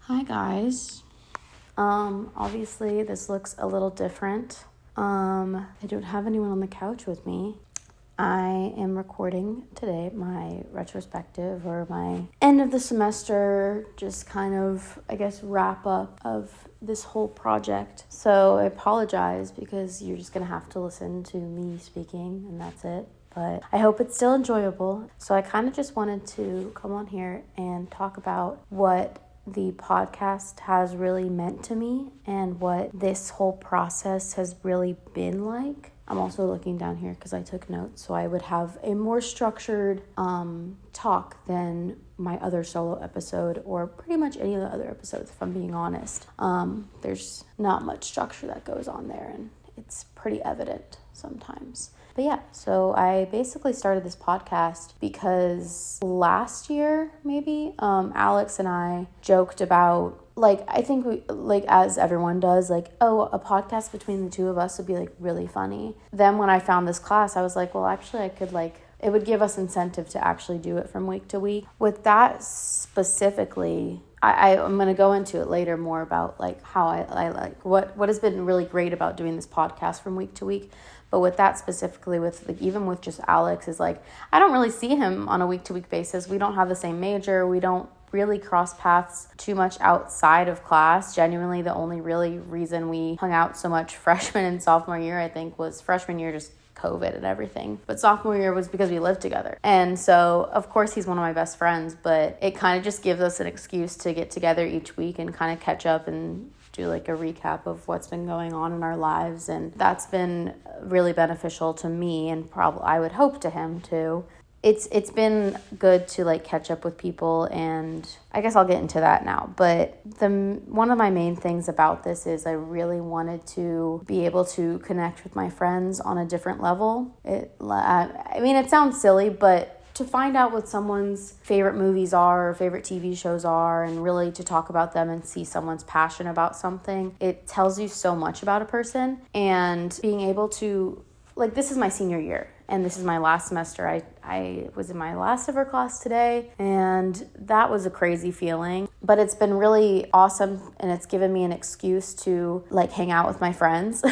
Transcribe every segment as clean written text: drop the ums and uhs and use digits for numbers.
Hi guys. Obviously this looks a little different. I don't have anyone on the couch with me. I am recording today my retrospective or my end of the semester, just kind of, wrap up of this whole project. So I apologize because you're just gonna have to listen to me speaking and that's it. But I hope it's still enjoyable. So I kind of just wanted to come on here and talk about what the podcast has really meant to me and what this whole process has really been like. I'm also looking down here because I took notes so I would have a more structured talk than my other solo episode or pretty much any of the other episodes, if I'm being honest. There's not much structure that goes on there and it's pretty evident sometimes. But yeah, so I basically started this podcast because last year, maybe, Alex and I joked about, I think we, as everyone does, a podcast between the two of us would be, really funny. Then when I found this class, I was like, well, actually, I could, it would give us incentive to actually do it from week to week. With that specifically, I'm going to go into it later more about, how I what has been really great about doing this podcast from week to week. But with that specifically, even with just Alex, is I don't really see him on a week-to-week basis. We don't have the same major. We don't really cross paths too much outside of class. Genuinely, the only really reason we hung out so much freshman and sophomore year, I think, was freshman year just COVID and everything. But sophomore year was because we lived together. And so, of course, he's one of my best friends, but it kind of just gives us an excuse to get together each week and kind of catch up and do a recap of what's been going on in our lives. And that's been really beneficial to me and probably I would hope to him too. It's been good to catch up with people, and I guess I'll get into that now. But one of my main things about this is I really wanted to be able to connect with my friends on a different level. It sounds silly, but to find out what someone's favorite movies are or favorite TV shows are and really to talk about them and see someone's passion about something, it tells you so much about a person. And being able to, this is my senior year and this is my last semester. I was in my last ever class today and that was a crazy feeling, but it's been really awesome and it's given me an excuse to hang out with my friends.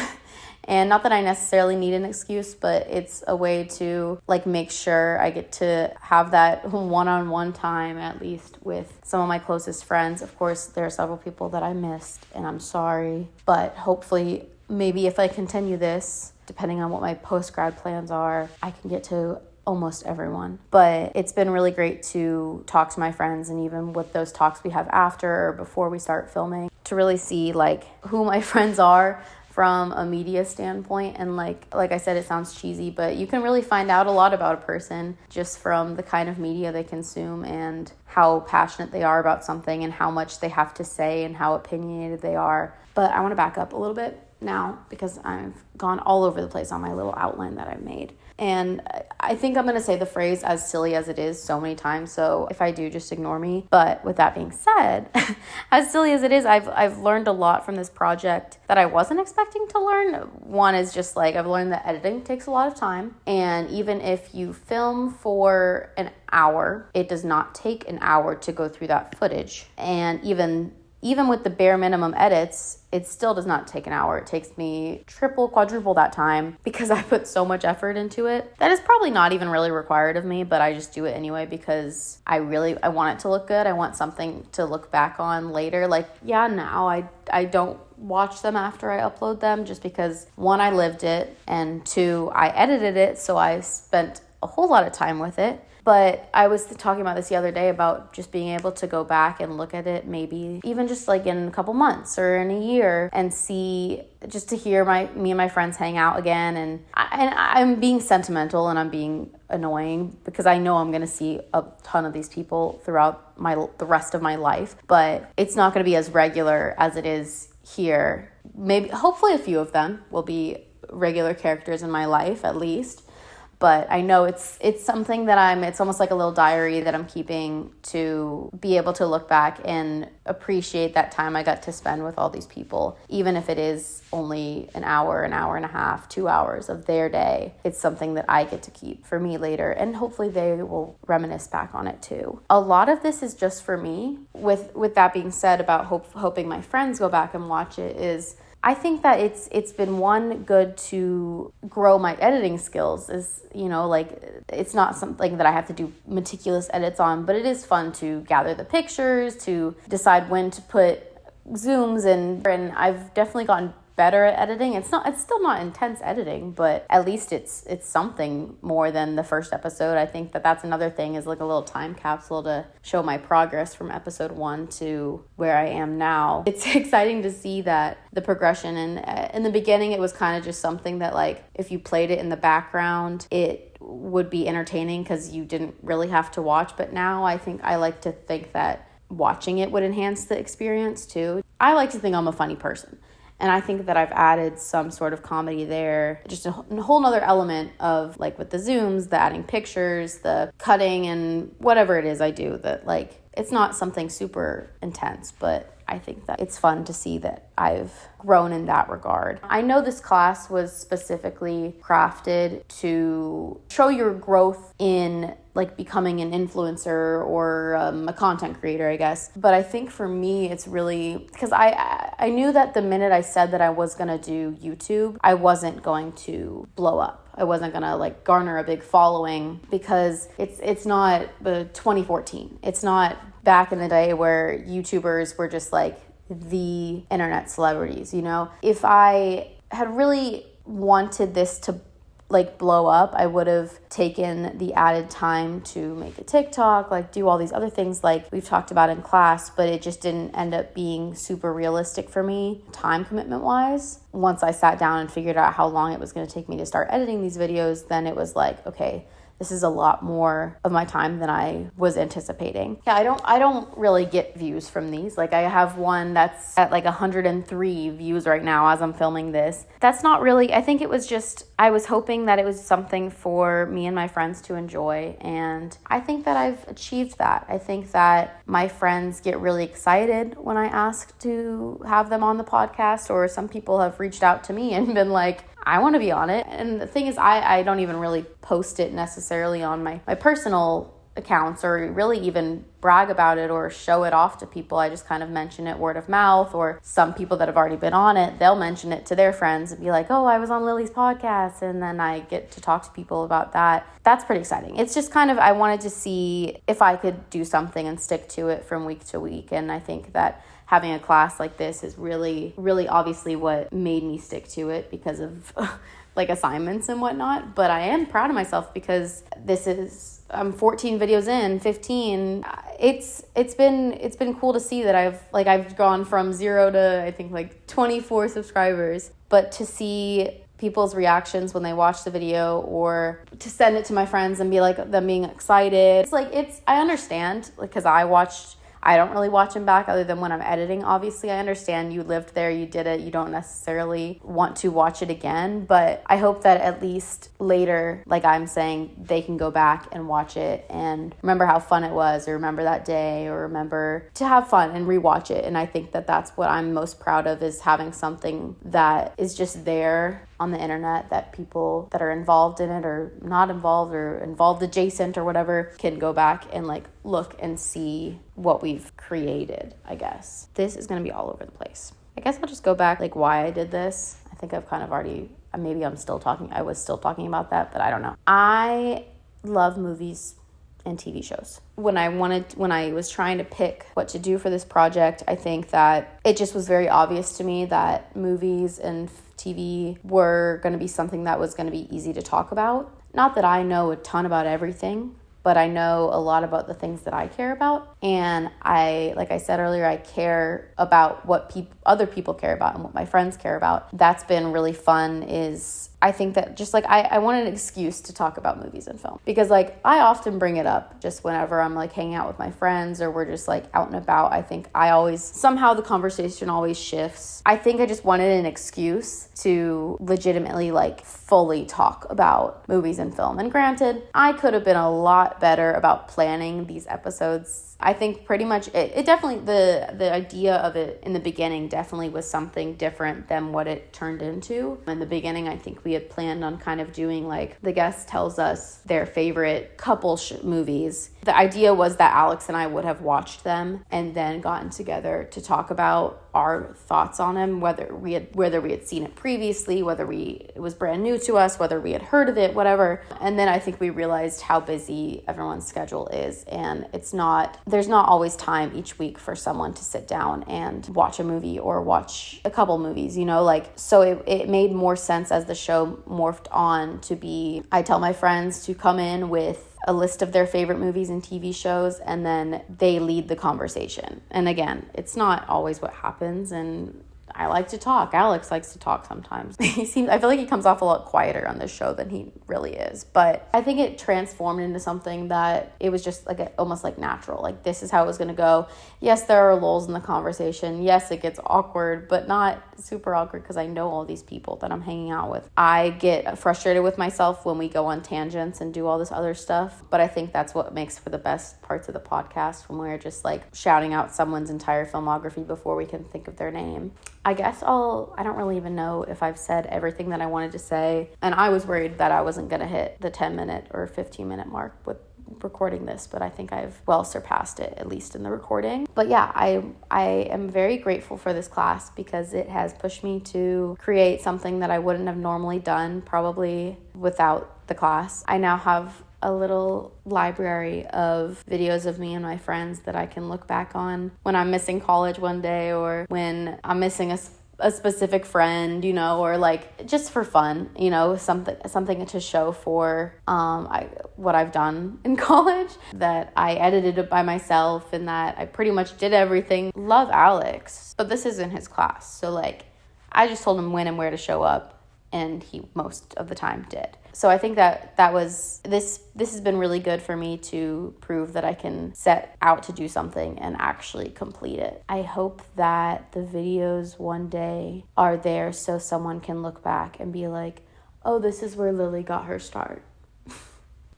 And not that I necessarily need an excuse, but it's a way to make sure I get to have that one-on-one time at least with some of my closest friends. Of course, there are several people that I missed and I'm sorry, but hopefully maybe if I continue this, depending on what my post-grad plans are, I can get to almost everyone. But it's been really great to talk to my friends, and even with those talks we have after or before we start filming, to really see who my friends are from a media standpoint. And like I said, it sounds cheesy, but you can really find out a lot about a person just from the kind of media they consume and how passionate they are about something and how much they have to say and how opinionated they are. But I want to back up a little bit now because I've gone all over the place on my little outline that I've made. And I think I'm going to say the phrase as silly as it is so many times. So if I do, just ignore me. But with that being said, as silly as it is, I've learned a lot from this project that I wasn't expecting to learn. One is just I've learned that editing takes a lot of time. And even if you film for an hour, it does not take an hour to go through that footage. And even with the bare minimum edits, it still does not take an hour. It takes me triple, quadruple that time because I put so much effort into it. That is probably not even really required of me, but I just do it anyway because I want it to look good. I want something to look back on later. Now I don't watch them after I upload them just because, one, I lived it, and two, I edited it, so I spent a whole lot of time with it. But I was talking about this the other day about just being able to go back and look at it maybe even just in a couple months or in a year and see, just to hear me and my friends hang out again. And I'm being sentimental and I'm being annoying because I know I'm going to see a ton of these people throughout the rest of my life. But it's not going to be as regular as it is here. Maybe, hopefully a few of them will be regular characters in my life at least. But I know it's something that it's almost like a little diary that I'm keeping to be able to look back and appreciate that time I got to spend with all these people. Even if it is only an hour and a half, 2 hours of their day, it's something that I get to keep for me later. And hopefully they will reminisce back on it too. A lot of this is just for me. With that being said, about hoping my friends go back and watch it, is I think that it's been one good to grow my editing skills. Is, like, it's not something that I have to do meticulous edits on, but it is fun to gather the pictures, to decide when to put zooms in, and I've definitely gotten better at editing. It's still not intense editing, but at least it's something more than the first episode. I think that's another thing, is like a little time capsule to show my progress from episode 1 to where I am now. It's exciting to see that the progression, and in the beginning it was kind of just something that, like, if you played it in the background, it would be entertaining because you didn't really have to watch. But now I like to think that watching it would enhance the experience too. I like to think I'm a funny person. And I think that I've added some sort of comedy there, just a whole nother element of, like, with the zooms, the adding pictures, the cutting, and whatever it is I do, that, like, it's not something super intense, but I think that it's fun to see that I've grown in that regard. I know this class was specifically crafted to show your growth in, like, becoming an influencer or a content creator, I guess. But I think for me, it's really because I knew that the minute I said that I was going to do YouTube, I wasn't going to blow up. I wasn't going to, like, garner a big following, because it's not 2014. It's not back in the day where YouTubers were just, like, the internet celebrities, If I had really wanted this to, like, blow up, I would have taken the added time to make a TikTok, like, do all these other things like we've talked about in class, but it just didn't end up being super realistic for me, time commitment wise. Once I sat down and figured out how long it was going to take me to start editing these videos, then it was like, okay, this is a lot more of my time than I was anticipating. Yeah, I don't really get views from these. Like, I have one that's at like 103 views right now as I'm filming this. That's not really, I think it was just, I was hoping that it was something for me and my friends to enjoy. And I think that I've achieved that. I think that my friends get really excited when I ask to have them on the podcast, or some people have reached out to me and been like, I want to be on it. And the thing is, I don't even really post it necessarily on my personal accounts, or really even brag about it or show it off to people. I just kind of mention it word of mouth, or some people that have already been on it, they'll mention it to their friends and be like, oh, I was on Lily's podcast. And then I get to talk to people about that. That's pretty exciting. It's just kind of, I wanted to see if I could do something and stick to it from week to week. And I think that having a class like this is really, really obviously what made me stick to it, because of like assignments and whatnot. But I am proud of myself, because I'm 14 videos in, 15. It's been cool to see that I've gone from 0 to, I think, like 24 subscribers. But to see people's reactions when they watch the video, or to send it to my friends and be like, them being excited. I understand, because I don't really watch them back other than when I'm editing. Obviously, I understand you lived there, you did it, you don't necessarily want to watch it again, but I hope that at least later, like I'm saying, they can go back and watch it and remember how fun it was, or remember that day, or remember to have fun and rewatch it. And I think that that's what I'm most proud of, is having something that is just there on the internet that people that are involved in it, or not involved, or involved adjacent, or whatever, can go back and like look and see what we've created, I guess. This is going to be all over the place. I guess I'll just go back, like, why I did this. I think I've kind of already, maybe I was still talking about that, but I don't know. I love movies and TV shows. When I was trying to pick what to do for this project, I think that it just was very obvious to me that movies and TV were going to be something that was going to be easy to talk about. Not that I know a ton about everything, but I know a lot about the things that I care about. And like I said earlier, I care about what other people care about and what my friends care about. That's been really fun. I think that just like I wanted an excuse to talk about movies and film, because like I often bring it up just whenever I'm like hanging out with my friends or we're just like out and about. I think somehow the conversation always shifts. I think I just wanted an excuse to legitimately like fully talk about movies and film. And granted, I could have been a lot better about planning these episodes. I think pretty much it definitely, the idea of it in the beginning definitely was something different than what it turned into. In the beginning, I think we had planned on kind of doing like the guest tells us their favorite couple movies. The idea was that Alex and I would have watched them and then gotten together to talk about our thoughts on them, whether we had seen it previously, whether it was brand new to us, whether we had heard of it, whatever. And then I think we realized how busy everyone's schedule is, and there's not always time each week for someone to sit down and watch a movie or watch a couple movies, so it made more sense as the show morphed on to be, I tell my friends to come in with a list of their favorite movies and TV shows, and then they lead the conversation. And again, it's not always what happens, and I like to talk. Alex likes to talk sometimes. I feel like he comes off a lot quieter on this show than he really is. But I think it transformed into something that it was just like almost like natural. Like this is how it was going to go. Yes, there are lulls in the conversation. Yes, it gets awkward, but not super awkward because I know all these people that I'm hanging out with. I get frustrated with myself when we go on tangents and do all this other stuff. But I think that's what makes for the best parts of the podcast, when we're just like shouting out someone's entire filmography before we can think of their name. I guess I don't really even know if I've said everything that I wanted to say. And I was worried that I wasn't going to hit the 10-minute or 15-minute mark with recording this, but I think I've well surpassed it, at least in the recording. But yeah, I am very grateful for this class because it has pushed me to create something that I wouldn't have normally done probably without the class. I now have a little library of videos of me and my friends that I can look back on when I'm missing college one day, or when I'm missing a specific friend, or like just for fun, something to show for what I've done in college, that I edited it by myself and that I pretty much did everything. Love Alex, but this isn't his class. So like I just told him when and where to show up, and he most of the time did. So I think that was this has been really good for me to prove that I can set out to do something and actually complete it. I hope that the videos one day are there so someone can look back and be like, oh, this is where Lily got her start.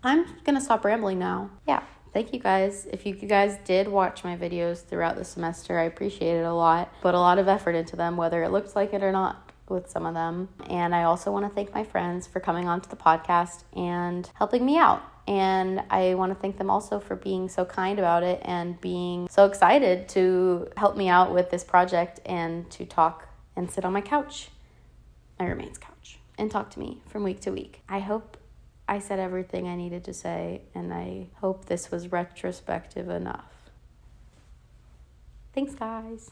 I'm going to stop rambling now. Yeah. Thank you guys. If you guys did watch my videos throughout the semester, I appreciate it a lot. Put a lot of effort into them, whether it looks like it or not, with some of them. And I also want to thank my friends for coming onto the podcast and helping me out. And I want to thank them also for being so kind about it and being so excited to help me out with this project and to talk and sit on my couch, my roommate's couch, and talk to me from week to week. I hope I said everything I needed to say, and I hope this was retrospective enough. Thanks, guys.